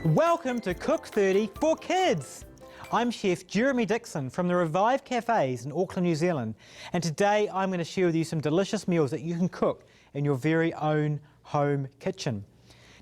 Welcome to Cook30 for Kids. I'm Chef Jeremy Dixon from the Revive Cafes in Auckland, New Zealand, and today I'm going to share with you some delicious meals that you can cook in your very own home kitchen.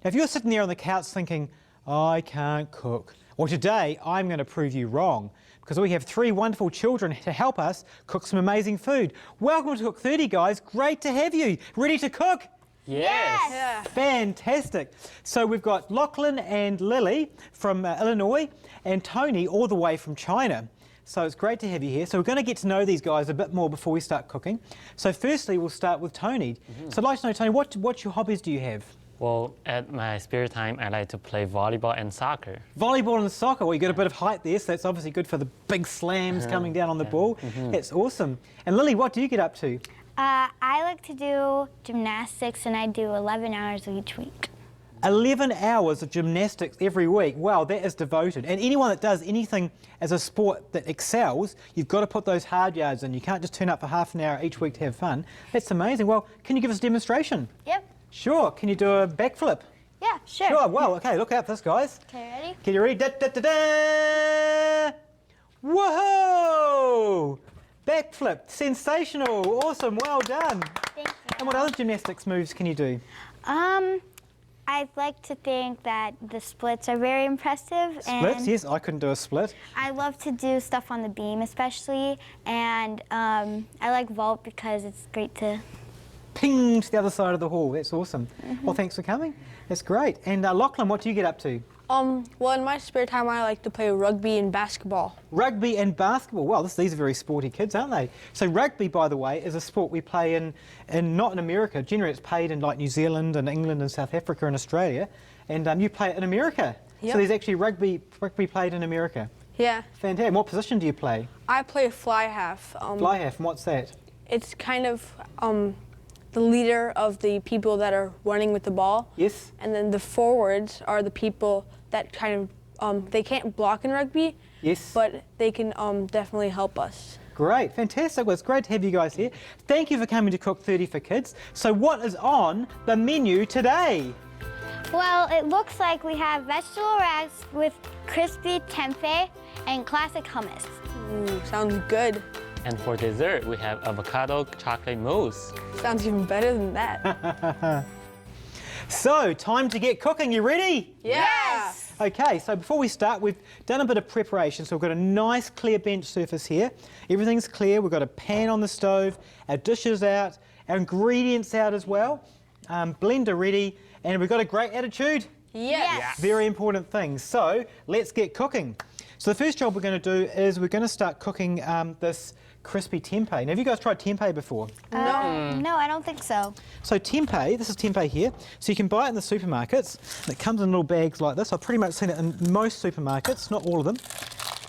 Now, if you're sitting there on the couch thinking, I can't cook, well, today I'm going to prove you wrong, because we have three wonderful children to help us cook some amazing food. Welcome to Cook30, guys. Great to have you. Ready to cook? Yes! Yeah. Fantastic. So we've got Lachlan and Lily from Illinois and Tony all the way from China. So it's great to have you here. So we're going to get to know these guys a bit more before we start cooking. So firstly, we'll start with Tony. So I'd like to know, Tony, what your hobbies do you have? Well, at my spare time, I like to play volleyball and soccer. Volleyball and soccer. Well, you got a bit of height there, so that's obviously good for the big slams coming down on the ball. That's awesome. And Lily, what do you get up to? I like to do gymnastics, and I do 11 hours each week. 11 hours of gymnastics every week. Wow, that is devoted. And anyone that does anything as a sport that excels, you've got to put those hard yards in. You can't just turn up for half an hour each week to have fun. That's amazing. Well, can you give us a demonstration? Yep. Sure. Can you do a backflip? Yeah, sure. Sure. Well, okay, look out for this, guys. Okay, ready? Get you ready? Da, da, da, da. Whoa! Backflip. Sensational. Awesome. Well done. Thank you. And what other gymnastics moves can you do? I'd like to think that the splits are very impressive. Splits? And Yes, I couldn't do a split. I love to do stuff on the beam especially, and I like vault because it's great to... Ping to the other side of the hall. That's awesome. Well, thanks for coming. That's great. And Lachlan, what do you get up to? Well, in my spare time, I like to play rugby and basketball. Rugby and basketball. Well, these are very sporty kids, aren't they? So rugby, by the way, is a sport we play in not in America. Generally, it's played in like New Zealand and England and South Africa and Australia. And you play it in America. Yep. So there's actually rugby played in America. Yeah. Fantastic. And what position do you play? I play fly half. Fly half. And what's that? It's kind of the leader of the people that are running with the ball. Yes. And then the forwards are the people that kind of, they can't block in rugby. Yes. But they can definitely help us. Great, fantastic. Well, it's great to have you guys here. Thank you for coming to Cook30 for Kids. So what is on the menu today? Well, it looks like we have vegetable wraps with crispy tempeh and classic hummus. Sounds good. And for dessert, we have avocado chocolate mousse. Sounds even better than that. So, time to get cooking. You ready? Yes! Okay, so before we start, we've done a bit of preparation. So we've got a nice clear bench surface here. Everything's clear. We've got a pan on the stove, our dishes out, our ingredients out as well, blender ready, and we've got a great attitude. Yes! Very important thing. So let's get cooking. So the first job we're going to do is we're going to start cooking this crispy tempeh. Now, have you guys tried tempeh before? No, I don't think so. So tempeh, this is tempeh here. So you can buy it in the supermarkets. It comes in little bags like this. I've pretty much seen it in most supermarkets, not all of them.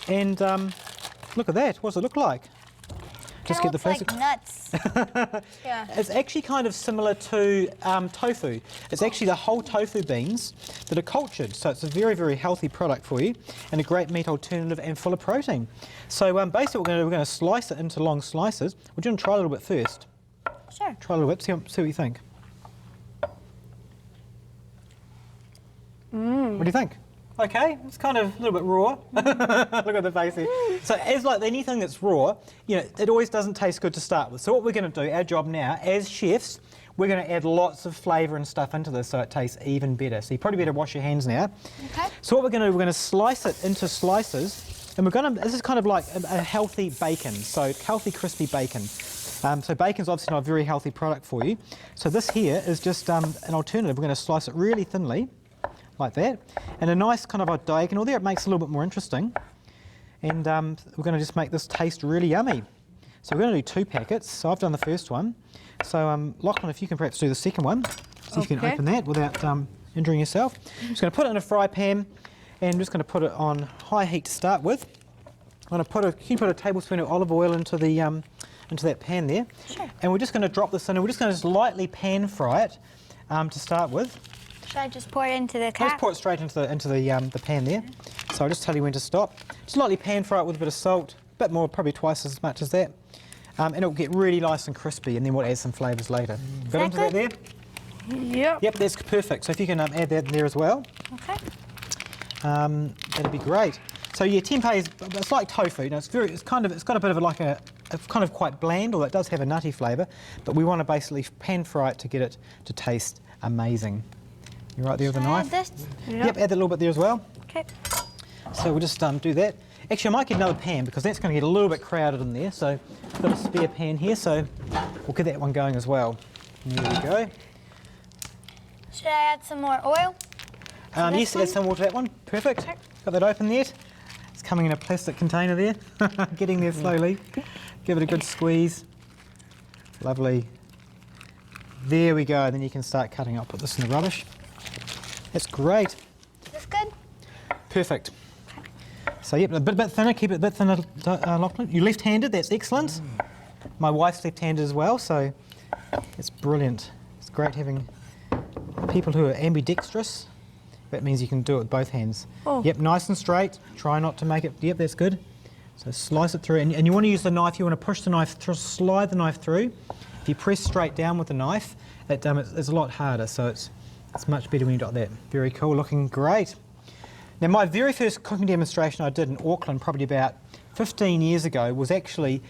And look at that. What does it look like? Just get the plastic. Like nuts. Yeah. It's actually kind of similar to tofu. It's actually the whole tofu beans that are cultured, so it's a very, very healthy product for you and a great meat alternative and full of protein. So basically what we're going to slice it into long slices. We're going to try a little bit first. Sure. Try a little bit, see what you think. What do you think? Okay, it's kind of a little bit raw. Look at the face here. So as like anything that's raw, you know, it always doesn't taste good to start with. So what we're going to do, our job now, as chefs, we're going to add lots of flavour and stuff into this so it tastes even better. So you probably better wash your hands now. Okay. So what we're going to do, we're going to slice it into slices, and we're going to, this is kind of like a healthy bacon, so healthy crispy bacon. So bacon's obviously not a very healthy product for you. So this here is just an alternative. We're going to slice it really thinly, like that, and a nice kind of a diagonal there. It makes it a little bit more interesting. And we're going to just make this taste really yummy. So we're going to do 2 packets. So I've done the first one. So Lachlan, if you can perhaps do the second one. So you can open that without injuring yourself. I'm just going to put it in a fry pan, and I'm just going to put it on high heat to start with. I'm going to put you can put a tablespoon of olive oil into the into that pan there. Sure. And we're just going to drop this in, and we're just going to just lightly pan fry it to start with. Should I just pour it into the I'll cap? just pour it straight into the pan there. So I'll just tell you when to stop. Just lightly pan fry it with a bit of salt, a bit more, probably twice as much as that. And it'll get really nice and crispy, and then we'll add some flavours later. Got into that there? Yep. Yep, that's perfect. So if you can add that in there as well, Okay. that'd be great. So yeah, tempeh is it's like tofu. You know, it's got a bit of it's kind of quite bland, although it does have a nutty flavour. But we want to basically pan fry it to get it to taste amazing. You right there with the Should I knife? add this? Yep, add that little bit there as well. Okay. So we'll just do that. Actually, I might get another pan because that's going to get a little bit crowded in there. So I've got a spare pan here, so we'll get that one going as well. There we go. Should I add some more oil? Yes, add some water to that one. Perfect. Okay. Got that open yet? It's coming in a plastic container there. Getting there slowly. Give it a good squeeze. Lovely. There we go. Then you can start cutting. I'll put this in the rubbish. That's great. Is this good? Perfect. So yep, a bit thinner. Keep it a bit thinner, Lachlan. You're left-handed. That's excellent. My wife's left-handed as well, so it's brilliant. It's great having people who are ambidextrous. That means you can do it with both hands. Oh. Yep, nice and straight. Try not to make it. Yep, that's good. So slice it through, and you want to use the knife. You want to push the knife through, slide the knife through. If you press straight down with the knife, it's a lot harder. So it's much better when you got that. Very cool, looking great. Now, my very first cooking demonstration I did in Auckland, probably about 15 years ago, was actually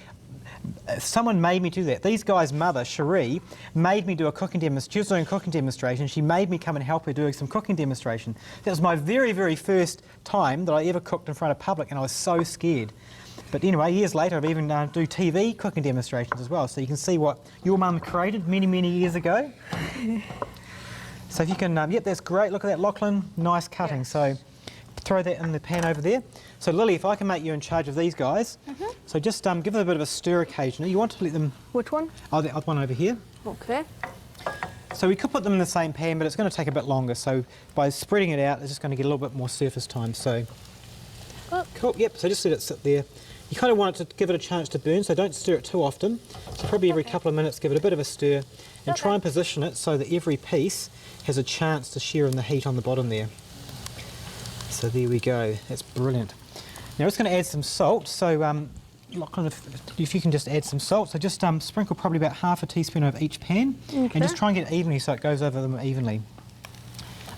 someone made me do that. These guys' mother, Cherie, made me do a cooking demonstration. She was doing a cooking demonstration. She made me come and help her doing some cooking demonstration. That was my very, very first time that I ever cooked in front of public, and I was so scared. But anyway, years later, I've even do TV cooking demonstrations as well. So you can see what your mum created many, many years ago. So if you can, yep, that's great. Look at that, Lachlan. Nice cutting. Yes. So throw that in the pan over there. So Lily, if I can make you in charge of these guys, so just give them a bit of a stir occasionally. You want to let them... Which one? Oh, the other one over here. Okay. So we could put them in the same pan, but it's going to take a bit longer. So by spreading it out, it's just going to get a little bit more surface time. So, cool, yep, so just let it sit there. You kind of want it to give it a chance to burn, so don't stir it too often. So probably every couple of minutes, give it a bit of a stir, and try and position it so that every piece has a chance to share in the heat on the bottom there. So there we go, that's brilliant. Now we're just going to add some salt, so Lachlan, if you can just add some salt, so just sprinkle probably about half a teaspoon over each pan, and just try and get it evenly so it goes over them evenly.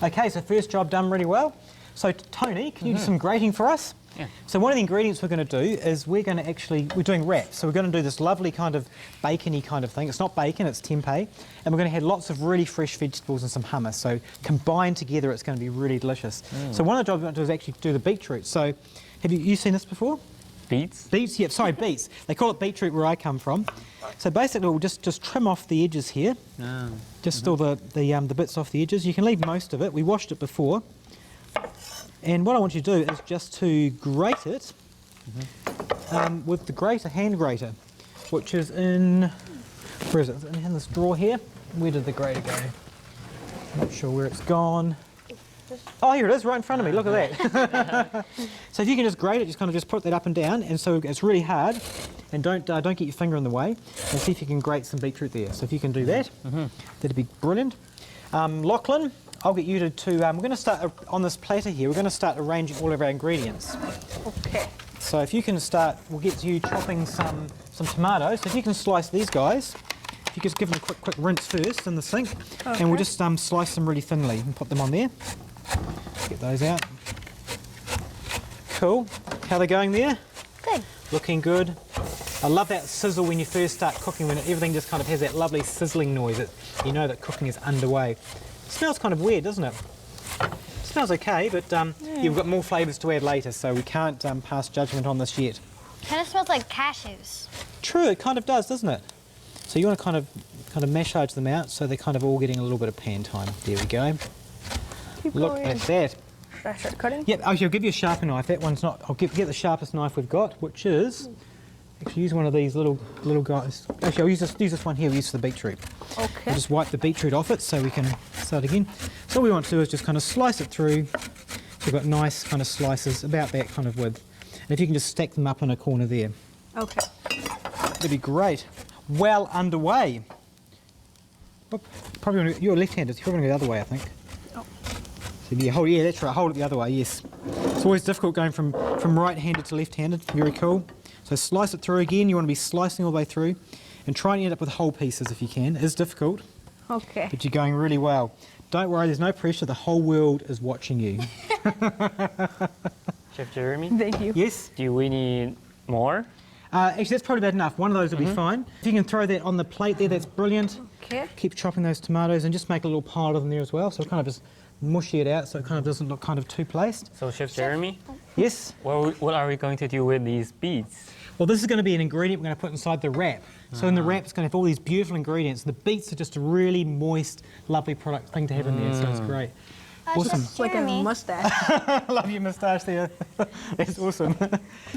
Okay, so first job done really well. So Tony, can you do some grating for us? Yeah. So one of the ingredients we're going to do is we're doing wraps. So we're going to do this lovely kind of bacony kind of thing. It's not bacon, it's tempeh. And we're going to add lots of really fresh vegetables and some hummus. So combined together, it's going to be really delicious. So one of the jobs we're going to do is actually do the beetroot. So have you seen this before? Beets? Beets, yeah, sorry, beets. They call it beetroot where I come from. So basically we'll just trim off the edges here. Just all the bits off the edges. You can leave most of it. We washed it before. And what I want you to do is just to grate it with the grater, hand grater, which is in, where is it? Is it in this drawer here? Where did the grater go? Not sure where it's gone. Oh, here it is, right in front of me. Look at that. So if you can just grate it, just put that up and down, and so it's really hard, and don't get your finger in the way, and see if you can grate some beetroot there. So if you can do that, that'd be brilliant. Lachlan, I'll get you to we're going to start on this platter here, we're going to start arranging all of our ingredients. Okay. So if you can start, we'll get to you chopping some tomatoes. So if you can slice these guys, if you just give them a quick rinse first in the sink, and we'll just slice them really thinly and put them on there. Get those out. Cool. How are they going there? Good. Looking good. I love that sizzle when you first start cooking, when everything just kind of has that lovely sizzling noise. You know that cooking is underway. It smells kind of weird, doesn't it? It smells okay, but you've got more flavours to add later, so we can't pass judgment on this yet. Kind of smells like cashews. True, it kind of does, doesn't it? So you want to kind of massage them out so they're kind of all getting a little bit of pan time. There we go. Look at that. Should I start cutting? Yep, I'll give you a sharper knife. That one's not. I'll get the sharpest knife we've got, which is. Actually, use one of these little guys. Actually, I'll use this one here. We use for the beetroot. Okay. I'll just wipe the beetroot off it so we can start again. So all we want to do is just kind of slice it through. So we've got nice kind of slices about that kind of width. And if you can just stack them up in a corner there. Okay. That'd be great. Well underway. Oop, probably you're left-handed, so you're probably going to go the other way, I think. Oh. So yeah, that's right. Hold it the other way. Yes. It's always difficult going from right-handed to left-handed. Very cool. So slice it through again. You want to be slicing all the way through, and try and end up with whole pieces if you can. It is difficult, Okay. but you're going really well. Don't worry. There's no pressure. The whole world is watching you. Chef Jeremy, Thank you. Yes. do we need more? Actually, that's probably about enough. One of those will be fine. If you can throw that on the plate there, that's brilliant. Okay. Keep chopping those tomatoes and just make a little pile of them there as well. So kind of just mushy it out so it kind of doesn't look kind of too placed. So Chef Jeremy, Yes? what are we going to do with these beets? Well, this is going to be an ingredient we're going to put inside the wrap. So in the wrap, it's going to have all these beautiful ingredients. The beets are just a really moist, lovely product thing to have in there, so it's great. Awesome. Chef Like a Jeremy, mustache. I love your moustache there. That's awesome.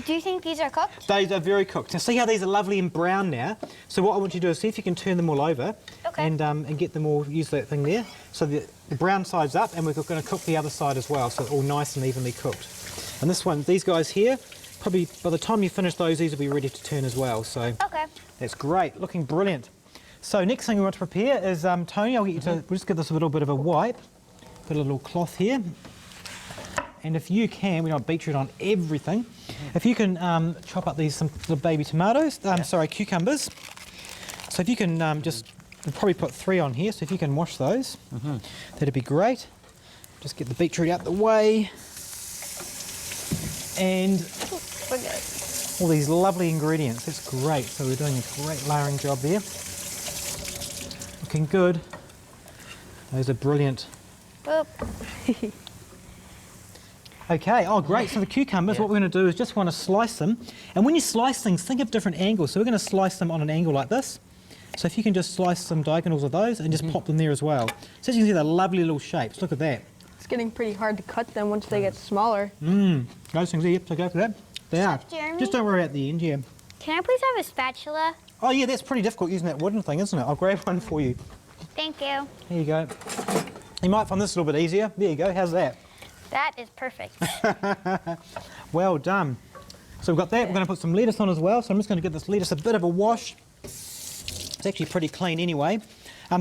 do you think these are cooked? These are very cooked. Now, see how these are lovely and brown now? So what I want you to do is see if you can turn them all over Okay. and get them all, use that thing there. So the brown side's up, and we're going to cook the other side as well, so it's all nice and evenly cooked. And this one, these guys here, probably by the time you finish those, these will be ready to turn as well. So Okay. that's great, looking brilliant. So next thing we want to prepare is, Tony, I'll get you to, we'll just give this a little bit of a wipe. Put a little cloth here. And if you can, we don't beetroot on everything. If you can chop up these some little baby tomatoes, cucumbers. So if you can we'll probably put 3 on here, so if you can wash those, that'd be great. Just get the beetroot out the way. And all these lovely ingredients, that's great. So we're doing a great layering job there. Looking good. Those are brilliant. Oop. Okay, oh great, so the cucumbers, what we're going to do is just want to slice them. And when you slice things, think of different angles. So we're going to slice them on an angle like this. So if you can just slice some diagonals of those and just pop them there as well. So as you can see, they're lovely little shapes. Look at that. It's getting pretty hard to cut them once they get smaller. Those things there, yep, so go for that. They are. Jeremy? Just don't worry about the end, yeah. Can I please have a spatula? Oh yeah, that's pretty difficult using that wooden thing, isn't it? I'll grab one for you. Thank you. Here you go. You might find this a little bit easier. There you go, how's that? That is perfect. Well done. So we've got that, we're going to put some lettuce on as well, so I'm just going to give this lettuce a bit of a wash. It's actually pretty clean anyway.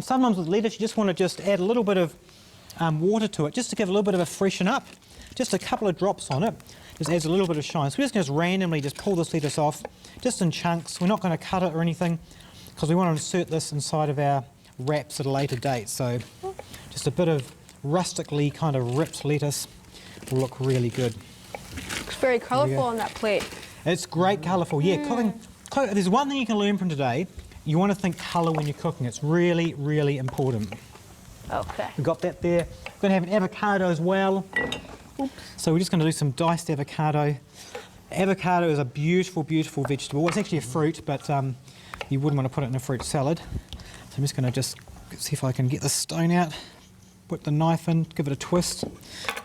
Sometimes with lettuce you just want to add a little bit of water to it, just to give a little bit of a freshen up. Just a couple of drops on it, just adds a little bit of shine. So we're just going to randomly just pull this lettuce off, just in chunks. We're not going to cut it or anything, because we want to insert this inside of our wraps at a later date. So just a bit of rustically kind of ripped lettuce will look really good. Looks very colourful on that plate. It's great, colourful. Yeah, cooking. There's one thing you can learn from today. You want to think colour when you're cooking. It's really, really important. Okay. We've got that there. We're going to have an avocado as well. Oops. So we're just going to do some diced avocado. Avocado is a beautiful, beautiful vegetable. Well, it's actually a fruit, but you wouldn't want to put it in a fruit salad. So I'm just going to just see if I can get the stone out. Put the knife in, give it a twist,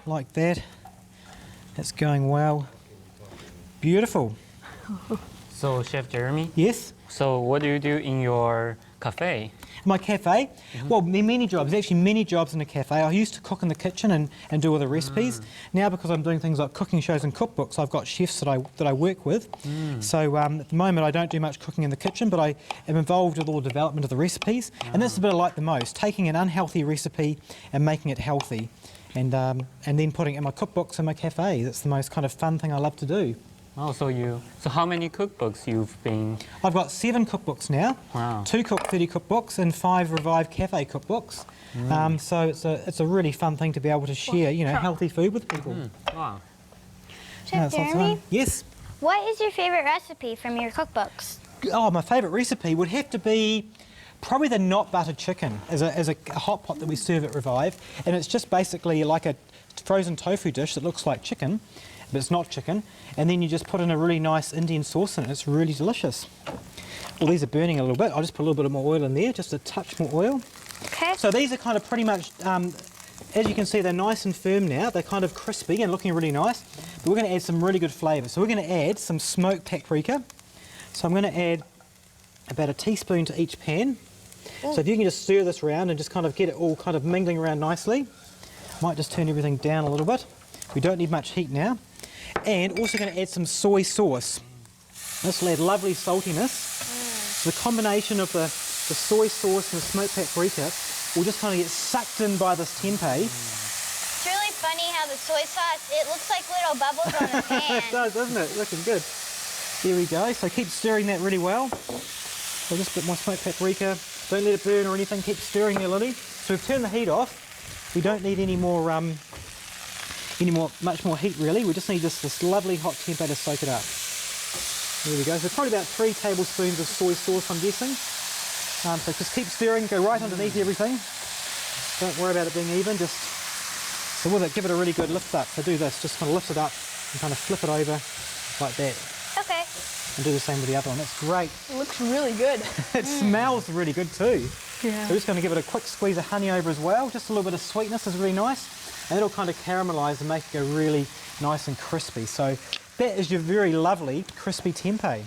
like that. That's going well. Beautiful. So Chef Jeremy, Yes? so what do you do in your cafe? My cafe? Well, there are many jobs. There's actually many jobs in a cafe. I used to cook in the kitchen and do all the recipes. Now, because I'm doing things like cooking shows and cookbooks, I've got chefs that I work with. So at the moment, I don't do much cooking in the kitchen, but I am involved with all the development of the recipes. And that's the bit I like the most, taking an unhealthy recipe and making it healthy. And then putting it in my cookbooks in my cafe. That's the most kind of fun thing I love to do. Oh, so how many cookbooks you've been? I've got 7 cookbooks now, Wow. 2 Cook30 cookbooks and 5 Revive Cafe cookbooks. So it's a really fun thing to be able to share, healthy food with people. Wow. Chef It's lots of Jeremy, fun. Yes. what is your favorite recipe from your cookbooks? Oh, my favourite recipe would have to be probably the not buttered chicken as a hot pot that we serve at Revive, and it's just basically like a frozen tofu dish that looks like chicken, but it's not chicken, and then you just put in a really nice Indian sauce in it. It's really delicious. Well, these are burning a little bit. I'll just put a little bit of more oil in there, just a touch more oil. Okay. So these are kind of pretty much, as you can see, they're nice and firm now. They're kind of crispy and looking really nice, but we're going to add some really good flavour. So we're going to add some smoked paprika. So I'm going to add about a teaspoon to each pan. So if you can just stir this around and just kind of get it all kind of mingling around nicely. Might just turn everything down a little bit. We don't need much heat now. And also going to add some soy sauce. This will add lovely saltiness So the combination of the soy sauce and the smoked paprika will just kind of get sucked in by this tempeh. It's really funny how the soy sauce, it looks like little bubbles on the pan. It does, doesn't it? Looking good. Here we go. So keep stirring that really well. So just a bit more smoked paprika. Don't let it burn or anything. Keep stirring there, Lily. So we've turned the heat off. We don't need any more, much more heat really. We just need this lovely hot tempeh to soak it up. There we go. So probably about 3 tablespoons of soy sauce, I'm guessing. So just keep stirring. Go right underneath everything. Don't worry about it being even. Just so with it, give it a really good lift up. So do this. Just kind of lift it up and kind of flip it over like that. Okay. And do the same with the other one. That's great. It looks really good. It smells really good too. Yeah. So we're just going to give it a quick squeeze of honey over as well. Just a little bit of sweetness is really nice. And it'll kind of caramelise and make it go really nice and crispy. So that is your very lovely crispy tempeh.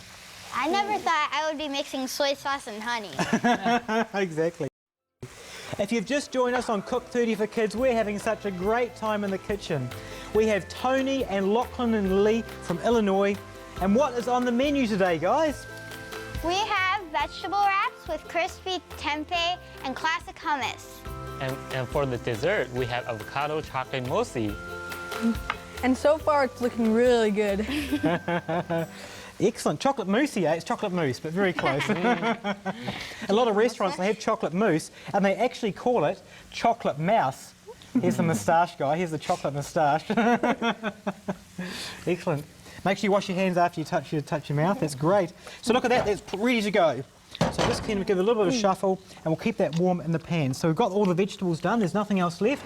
I never thought I would be mixing soy sauce and honey. Exactly. If you've just joined us on Cook30 for Kids, we're having such a great time in the kitchen. We have Tony and Lachlan and Lee from Illinois. And what is on the menu today, guys? We have vegetable wraps with crispy tempeh and classic hummus. And for the dessert, we have avocado chocolate mousse. And so far, it's looking really good. Excellent. Chocolate mousse, yeah? It's chocolate mousse, but very close. A lot of restaurants, they have chocolate mousse, and they actually call it chocolate mouse. Here's the moustache guy. Here's the chocolate moustache. Excellent. Make sure you wash your hands after you touch your mouth. That's great. So look at that. That's ready to go. So just kind of give it a little bit of shuffle, and we'll keep that warm in the pan. So we've got all the vegetables done. There's nothing else left.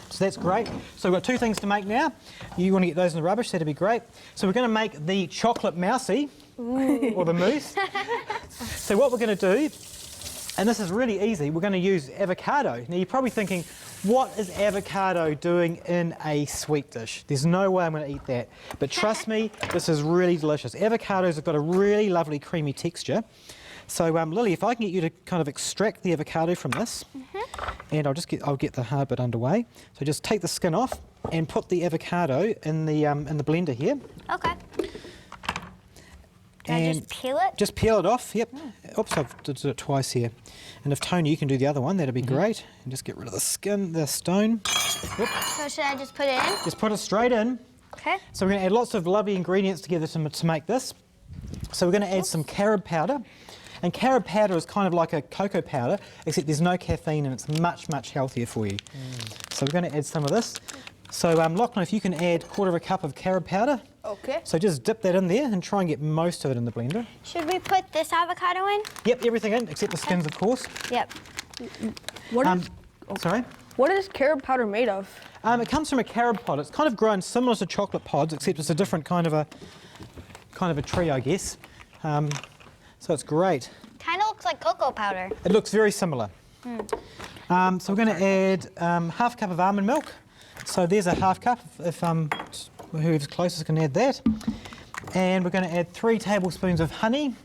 So that's great. So we've got 2 things to make now. You want to get those in the rubbish, that'd be great. So we're going to make the chocolate mousey, or the mousse. So what we're going to do, and this is really easy, we're going to use avocado. Now you're probably thinking, what is avocado doing in a sweet dish? There's no way I'm going to eat that. But trust me, this is really delicious. Avocados have got a really lovely creamy texture. So Lily, if I can get you to kind of extract the avocado from this, and I'll get the hard bit underway. So just take the skin off and put the avocado in the blender here. Okay. Can I just peel it? Just peel it off, yep. Oops, I've did it twice here. And if Tony, you can do the other one, that'd be great. And just get rid of the skin, the stone. Whoop. So should I just put it in? Just put it straight in. Okay. So we're going to add lots of lovely ingredients together to make this. So we're going to add some carob powder. And carob powder is kind of like a cocoa powder, except there's no caffeine and it's much, much healthier for you. So we're going to add some of this. So Lachlan, if you can add 1/4 cup of carob powder. Okay. So just dip that in there and try and get most of it in the blender. Should we put this avocado in? Yep, everything in, except the skins, of course. Yep. Sorry? What is carob powder made of? It comes from a carob pod. It's kind of grown similar to chocolate pods, except it's a different kind of a tree, I guess. So it's great. Kind of looks like cocoa powder. It looks very similar. So we're going to add 1/2 cup of almond milk. So there's a 1/2 cup, if whoever's closest can add that. And we're going to add 3 tablespoons of honey.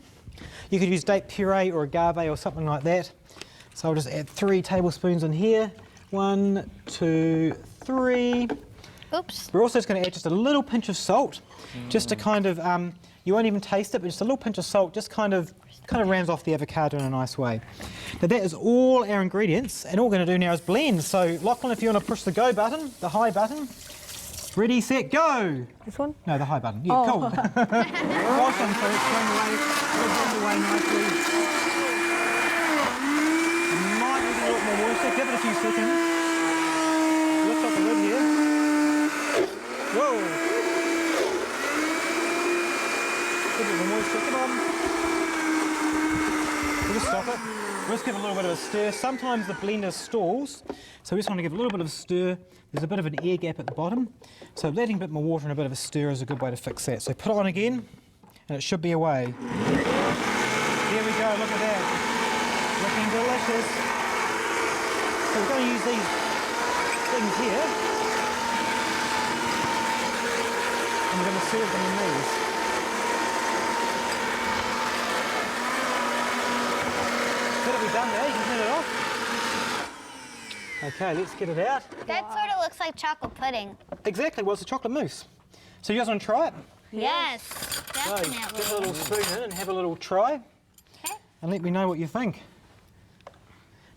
You could use date puree or agave or something like that. So I'll just add 3 tablespoons in here. 1, 2, 3. Oops. We're also just going to add just a little pinch of salt, just to kind of, you won't even taste it, but just a little pinch of salt just kind of rounds off the avocado in a nice way. Now that is all our ingredients, and all we're going to do now is blend. So Lachlan, if you want to push the go button, the high button, ready, set, go! This one? No, the high button. Yeah, cool. Awesome, so it's going away, blend away nicely. You might need a little more moisture, give it a few seconds. Lift up the lid here. Whoa! Give it more moisture, come on. We'll just stop it. We'll just give it a little bit of a stir. Sometimes the blender stalls, so we just want to give a little bit of a stir. There's a bit of an air gap at the bottom, so letting a bit more water and a bit of a stir is a good way to fix that. So put it on again, and it should be away. There we go, look at that. Looking delicious. So we're going to use these things here, and we're going to serve them in these. That'll be done now, you can turn it off. Okay, let's get it out. That sort of looks like chocolate pudding. Exactly, well, it's a chocolate mousse. So you guys want to try it? Yes, So definitely. get a little spoon in and have a little try. Okay. and let me know what you think.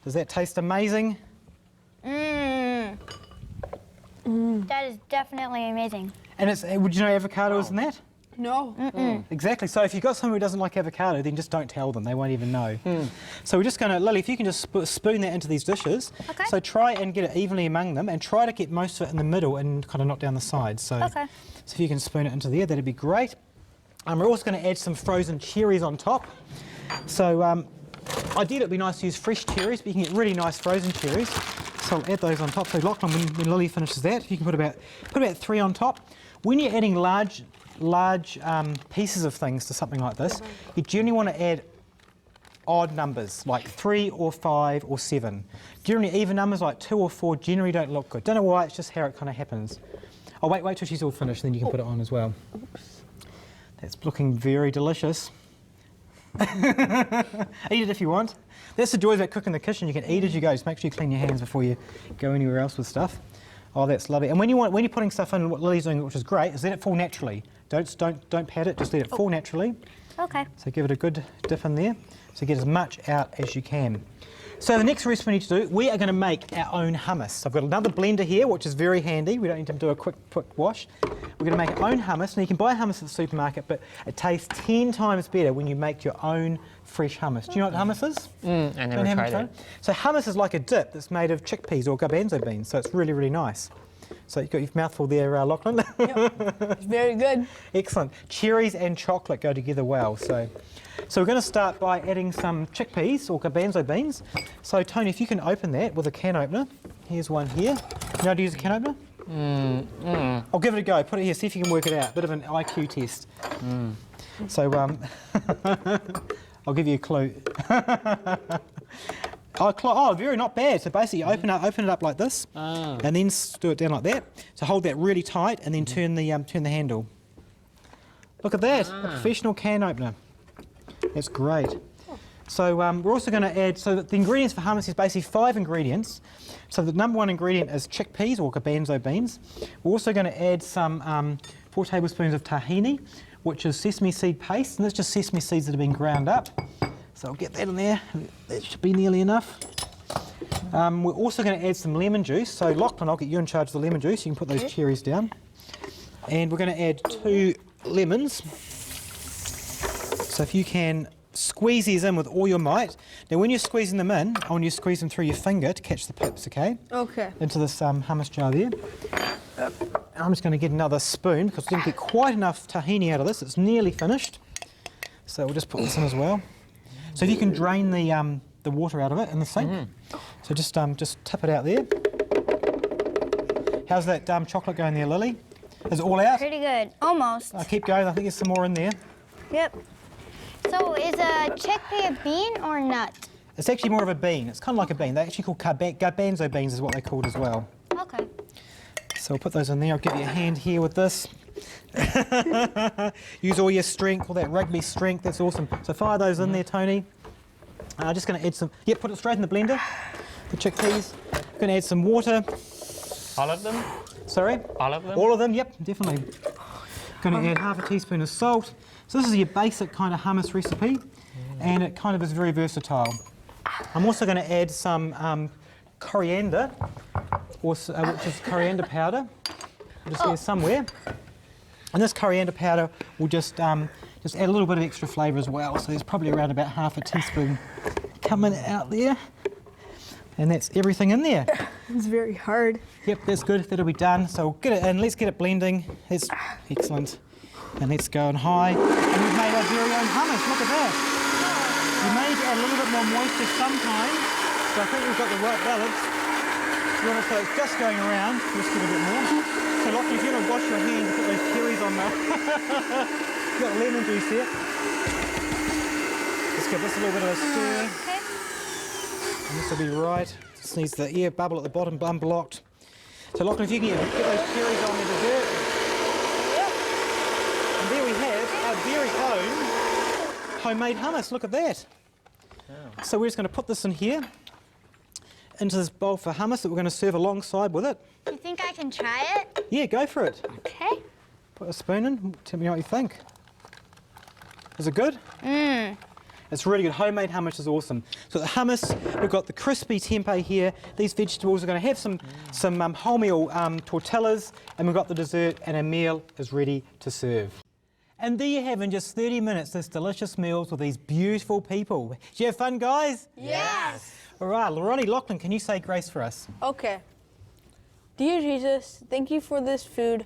Does that taste amazing? That is definitely amazing. And would you know avocado is in that? No. Exactly. So if you've got someone who doesn't like avocado, then just don't tell them. They won't even know. So we're just going to, Lily, if you can just spoon that into these dishes. Okay. So try and get it evenly among them and try to get most of it in the middle and kind of not down the sides. So, Okay. so if you can spoon it into there, that'd be great. We're also going to add some frozen cherries on top. So ideally it'd be nice to use fresh cherries, but you can get really nice frozen cherries. So I'll add those on top. So Lachlan, when Lily finishes that, you can put about 3 on top. When you're adding large pieces of things to something like this, you generally want to add odd numbers, like 3 or 5 or 7. Generally even numbers like 2 or 4 generally don't look good. Don't know why, it's just how it kind of happens. Oh, wait till she's all finished, then you can put it on as well. That's looking very delicious. Eat it if you want. That's the joy about cooking in the kitchen. You can eat as you go. Just make sure you clean your hands before you go anywhere else with stuff. Oh, that's lovely. And when you're putting stuff in, what Lily's doing, which is great, is let it fall naturally. Don't pat it. Just let it fall naturally. Okay. So give it a good dip in there. So get as much out as you can. So the next recipe we need to do, we are going to make our own hummus. I've got another blender here, which is very handy. We don't need to do a quick wash. We're going to make our own hummus. Now you can buy hummus at the supermarket, but it tastes 10 times better when you make your own fresh hummus. Do you know what hummus is? I never tried it. So hummus is like a dip that's made of chickpeas or garbanzo beans, so it's really, really nice. So you've got your mouthful there, Lachlan. Yep. It's very good. Excellent. Cherries and chocolate go together well. So we're going to start by adding some chickpeas or garbanzo beans. So Tony, if you can open that with a can opener. Here's one here. You know how to use a can opener? I'll give it a go. Put it here, see if you can work it out. Bit of an IQ test. So I'll give you a clue. Oh, very not bad. So basically, open it up like this, and then do it down like that. So hold that really tight, and then turn the handle. Look at that, a professional can opener. That's great. So we're also going to add. So the ingredients for hummus is basically 5 ingredients. So the number 1 ingredient is chickpeas or garbanzo beans. We're also going to add some 4 tablespoons of tahini, which is sesame seed paste, and that's just sesame seeds that have been ground up. So I'll get that in there. That should be nearly enough. We're also going to add some lemon juice. So Lachlan, I'll get you in charge of the lemon juice. You can put those cherries down. And we're going to add 2 lemons. So if you can squeeze these in with all your might. Now when you're squeezing them in, I want you to squeeze them through your finger to catch the pips, okay? Okay. Into this hummus jar there. I'm just going to get another spoon because we didn't get quite enough tahini out of this. It's nearly finished. So we'll just put this in as well. So if you can drain the water out of it in the sink. So just tip it out there. How's that chocolate going there, Lily? Is it all out? Pretty good. Almost. Keep going. I think there's some more in there. Yep. So is a chickpea a bean or nut? It's actually more of a bean. It's kind of like a bean. They're actually called garbanzo beans is what they're called as well. Okay. So we'll put those in there. I'll give you a hand here with this. Use all your strength, all that rugby strength. That's awesome. So fire those in there, Tony. Just going to add some. Yep, put it straight in the blender. The chickpeas. Going to add some water. All of them? Sorry? All of them? All of them. Yep, definitely. Going to add half a teaspoon of salt. So this is your basic kind of hummus recipe, and it kind of is very versatile. I'm also going to add some coriander, which is coriander powder. Just here somewhere. And this coriander powder will just add a little bit of extra flavour as well. So there's probably around about half a teaspoon coming out there. And that's everything in there. It's very hard. Yep, that's good. That'll be done. So we'll get it in. Let's get it blending. That's excellent. And let's go on high. And we've made our very own hummus. Look at that. We may add a little bit more moisture sometimes, but I think we've got the right balance. So it's just going around. Let's get a bit more. So Lachlan, if you want to wash your hands and put those cherries on there. You've got lemon juice here. Let's give this a little bit of a stir. Okay. And this will be right. This needs the air bubble at the bottom unblocked. So Lachlan, if you can get those cherries on the dessert. And there we have our very own homemade hummus. Look at that. Oh. So we're just going to put this in here, into this bowl for hummus that we're going to serve alongside with it. You think I can try it? Yeah, go for it. Okay. Put a spoon in. Tell me what you think. Is it good? It's really good. Homemade hummus is awesome. So the hummus, we've got the crispy tempeh here. These vegetables are going to have some wholemeal tortillas, and we've got the dessert, and our meal is ready to serve. And there you have, in just 30 minutes, this delicious meals with these beautiful people. Did you have fun, guys? Yes. All right, Ronnie Lachlan, can you say grace for us? Okay. Dear Jesus, thank you for this food.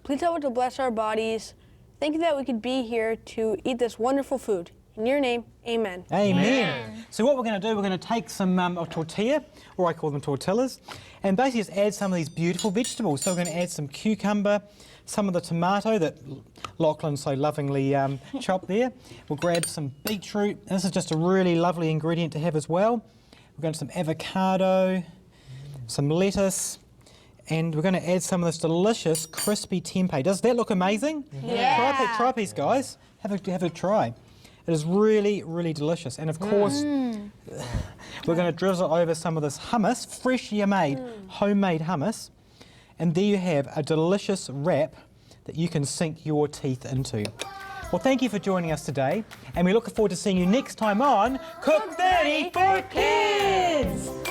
Please help it to bless our bodies. Thank you that we could be here to eat this wonderful food. In your name, amen. Amen. So what we're going to do, we're going to take some a tortilla, or I call them tortillas, and basically just add some of these beautiful vegetables. So we're going to add some cucumber, some of the tomato that Lachlan so lovingly chopped there. We'll grab some beetroot. And this is just a really lovely ingredient to have as well. We're going to some avocado, some lettuce, and we're going to add some of this delicious crispy tempeh. Does that look amazing? Yeah. Try a piece, guys. Have a try. It is really, really delicious. And of course, we're going to drizzle over some of this hummus, freshly made, homemade hummus. And there you have a delicious wrap that you can sink your teeth into. Well, thank you for joining us today, and we look forward to seeing you next time on Cook30 for Kids!